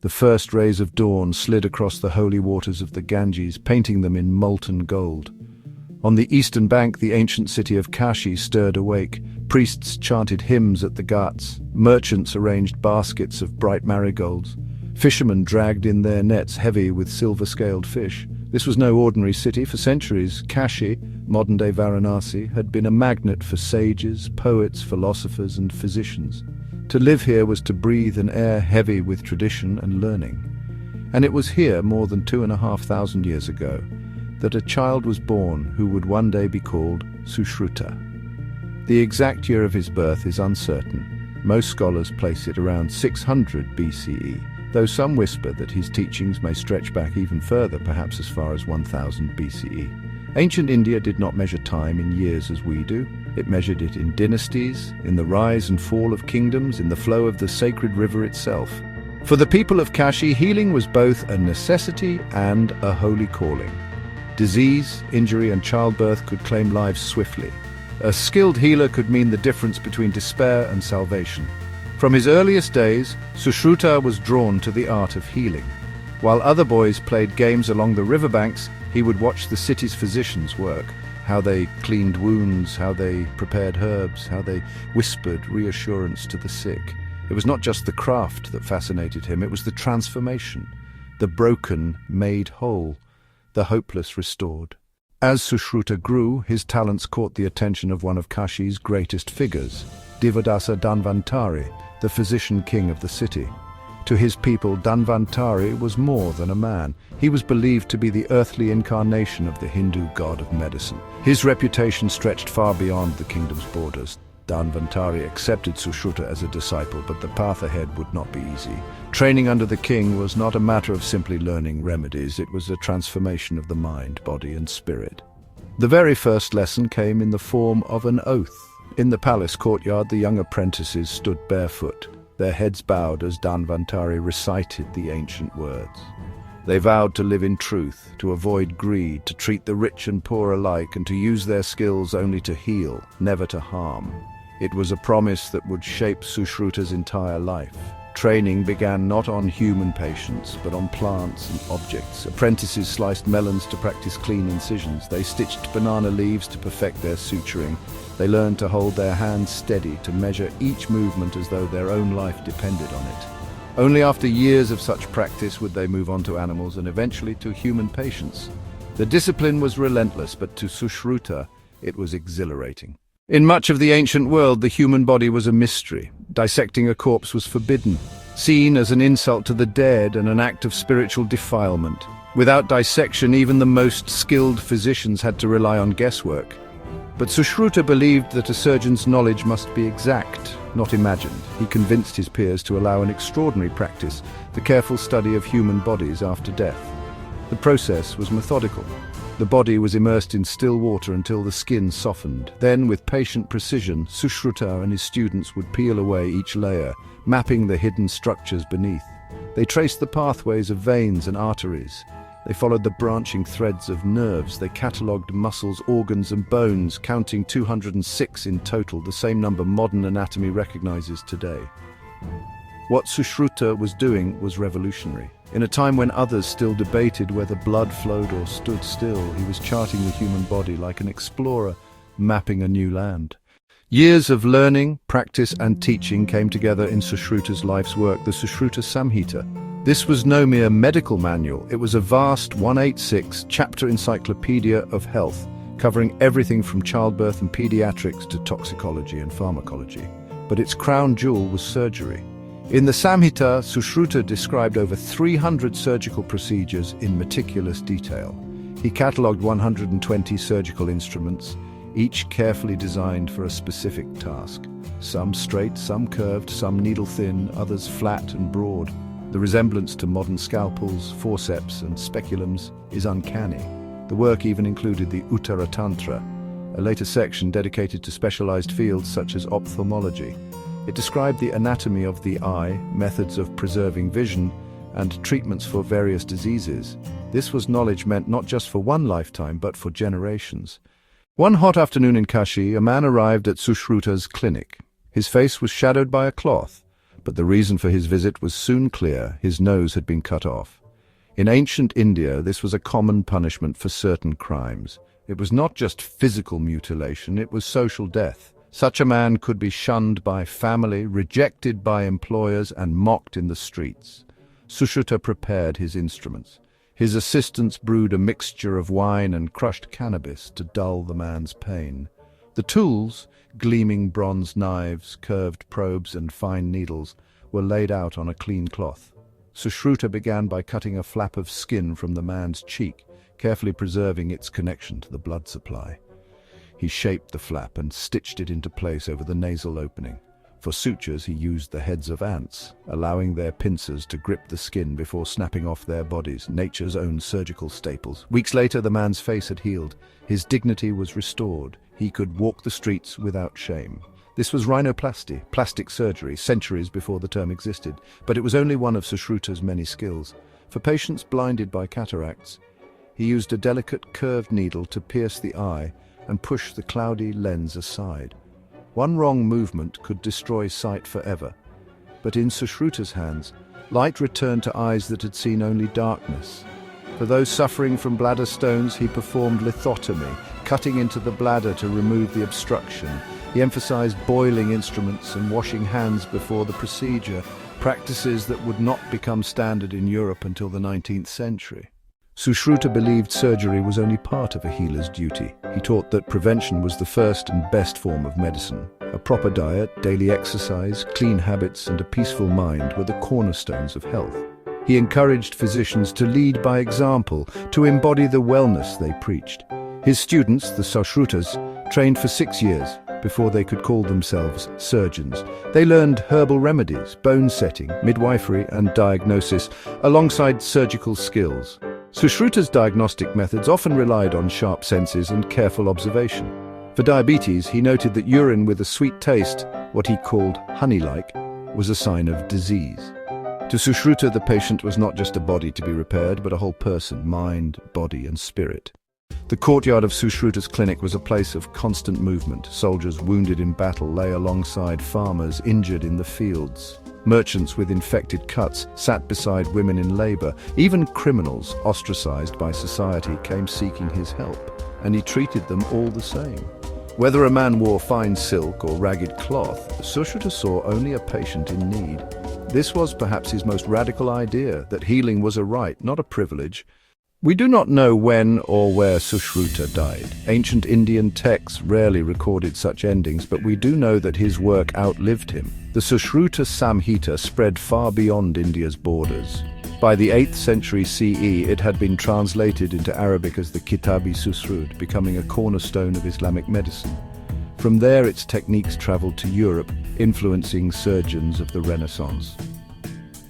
The first rays of dawn slid across the holy waters of the Ganges, painting them in molten gold. On the eastern bank, the ancient city of Kashi stirred awake. Priests chanted hymns at the ghats. Merchants arranged baskets of bright marigolds. Fishermen dragged in their nets heavy with silver-scaled fish. This was no ordinary city. For centuries, Kashi, modern-day Varanasi, had been a magnet for sages, poets, philosophers, and physicians. To live here was to breathe an air heavy with tradition and learning. And it was here, more than 2,500 years ago, that a child was born who would one day be called Sushruta. The exact year of his birth is uncertain. Most scholars place it around 600 BCE, though some whisper that his teachings may stretch back even further, perhaps as far as 1000 BCE. Ancient India did not measure time in years as we do. It measured it in dynasties, in the rise and fall of kingdoms, in the flow of the sacred river itself. For the people of Kashi, healing was both a necessity and a holy calling. Disease, injury, and childbirth could claim lives swiftly. A skilled healer could mean the difference between despair and salvation. From his earliest days, Sushruta was drawn to the art of healing. While other boys played games along the riverbanks, he would watch the city's physicians work, how they cleaned wounds, how they prepared herbs, how they whispered reassurance to the sick. It was not just the craft that fascinated him, it was the transformation, the broken made whole, the hopeless restored. As Sushruta grew, his talents caught the attention of one of Kashi's greatest figures, Divodasa Dhanvantari, the physician king of the city. To his people, Dhanvantari was more than a man. He was believed to be the earthly incarnation of the Hindu god of medicine. His reputation stretched far beyond the kingdom's borders. Dhanvantari accepted Sushruta as a disciple, but the path ahead would not be easy. Training under the king was not a matter of simply learning remedies. It was a transformation of the mind, body, and spirit. The very first lesson came in the form of an oath. In the palace courtyard, the young apprentices stood barefoot, their heads bowed as Dhanvantari recited the ancient words. They vowed to live in truth, to avoid greed, to treat the rich and poor alike, and to use their skills only to heal, never to harm. It was a promise that would shape Sushruta's entire life. Training began not on human patients, but on plants and objects. Apprentices sliced melons to practice clean incisions. They stitched banana leaves to perfect their suturing. They learned to hold their hands steady, to measure each movement as though their own life depended on it. Only after years of such practice would they move on to animals and eventually to human patients. The discipline was relentless, but to Sushruta, it was exhilarating. In much of the ancient world, the human body was a mystery. Dissecting a corpse was forbidden, seen as an insult to the dead and an act of spiritual defilement. Without dissection, even the most skilled physicians had to rely on guesswork. But Sushruta believed that a surgeon's knowledge must be exact, not imagined. He convinced his peers to allow an extraordinary practice, the careful study of human bodies after death. The process was methodical. The body was immersed in still water until the skin softened. Then, with patient precision, Sushruta and his students would peel away each layer, mapping the hidden structures beneath. They traced the pathways of veins and arteries. They followed the branching threads of nerves. They catalogued muscles, organs, and bones, counting 206 in total, the same number modern anatomy recognizes today. What Sushruta was doing was revolutionary. In a time when others still debated whether blood flowed or stood still, he was charting the human body like an explorer, mapping a new land. Years of learning, practice, and teaching came together in Sushruta's life's work, the Sushruta Samhita. This was no mere medical manual. It was a vast 186-chapter encyclopedia of health, covering everything from childbirth and pediatrics to toxicology and pharmacology. But its crown jewel was surgery. In the Samhita, Sushruta described over 300 surgical procedures in meticulous detail. He catalogued 120 surgical instruments, each carefully designed for a specific task. Some straight, some curved, some needle-thin, others flat and broad. The resemblance to modern scalpels, forceps, and speculums is uncanny. The work even included the Uttara Tantra, a later section dedicated to specialized fields such as ophthalmology. It described the anatomy of the eye, methods of preserving vision, and treatments for various diseases. This was knowledge meant not just for one lifetime, but for generations. One hot afternoon in Kashi, a man arrived at Sushruta's clinic. His face was shadowed by a cloth, But the reason for his visit was soon clear: his nose had been cut off. In ancient India, this was a common punishment for certain crimes. It was not just physical mutilation, it was social death. Such a man could be shunned by family, rejected by employers, and mocked in the streets. Sushruta prepared his instruments. His assistants brewed a mixture of wine and crushed cannabis to dull the man's pain. The tools, gleaming bronze knives, curved probes, and fine needles, were laid out on a clean cloth. Sushruta began by cutting a flap of skin from the man's cheek, carefully preserving its connection to the blood supply. He shaped the flap and stitched it into place over the nasal opening. For sutures, he used the heads of ants, allowing their pincers to grip the skin before snapping off their bodies, nature's own surgical staples. Weeks later, the man's face had healed. His dignity was restored. He could walk the streets without shame. This was rhinoplasty, plastic surgery, centuries before the term existed, but it was only one of Sushruta's many skills. For patients blinded by cataracts, he used a delicate curved needle to pierce the eye and push the cloudy lens aside. One wrong movement could destroy sight forever. But in Sushruta's hands, light returned to eyes that had seen only darkness. For those suffering from bladder stones, he performed lithotomy, cutting into the bladder to remove the obstruction. He emphasized boiling instruments and washing hands before the procedure, practices that would not become standard in Europe until the 19th century. Sushruta believed surgery was only part of a healer's duty. He taught that prevention was the first and best form of medicine. A proper diet, daily exercise, clean habits, and a peaceful mind were the cornerstones of health. He encouraged physicians to lead by example, to embody the wellness they preached. His students, the Sushrutas, trained for 6 years before they could call themselves surgeons. They learned herbal remedies, bone setting, midwifery, and diagnosis, alongside surgical skills. Sushruta's diagnostic methods often relied on sharp senses and careful observation. For diabetes, he noted that urine with a sweet taste, what he called honey-like, was a sign of disease. To Sushruta, the patient was not just a body to be repaired, but a whole person, mind, body, and spirit. The courtyard of Sushruta's clinic was a place of constant movement. Soldiers wounded in battle lay alongside farmers injured in the fields. Merchants with infected cuts sat beside women in labor. Even criminals, ostracized by society, came seeking his help, and he treated them all the same. Whether a man wore fine silk or ragged cloth, Sushruta saw only a patient in need. This was perhaps his most radical idea, that healing was a right, not a privilege. We do not know when or where Sushruta died. Ancient Indian texts rarely recorded such endings, but we do know that his work outlived him. The Sushruta Samhita spread far beyond India's borders. By the 8th century CE, it had been translated into Arabic as the Kitab-i-Sushrut, becoming a cornerstone of Islamic medicine. From there, its techniques traveled to Europe, influencing surgeons of the Renaissance.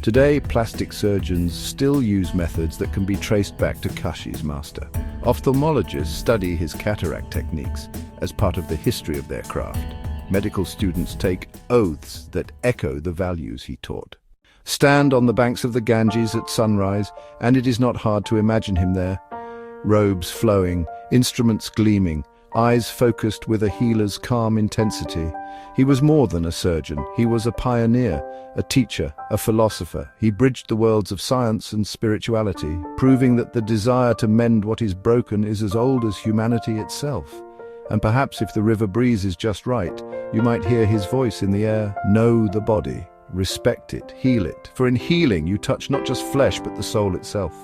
Today, plastic surgeons still use methods that can be traced back to Kashi's master. Ophthalmologists study his cataract techniques as part of the history of their craft. Medical students take oaths that echo the values he taught. Stand on the banks of the Ganges at sunrise, and it is not hard to imagine him there. Robes flowing, instruments gleaming, eyes focused with a healer's calm intensity. He was more than a surgeon. He was a pioneer, a teacher, a philosopher. He bridged the worlds of science and spirituality, proving that the desire to mend what is broken is as old as humanity itself. And perhaps if the river breeze is just right, you might hear his voice in the air. Know the body, respect it, heal it. For in healing you touch not just flesh but the soul itself.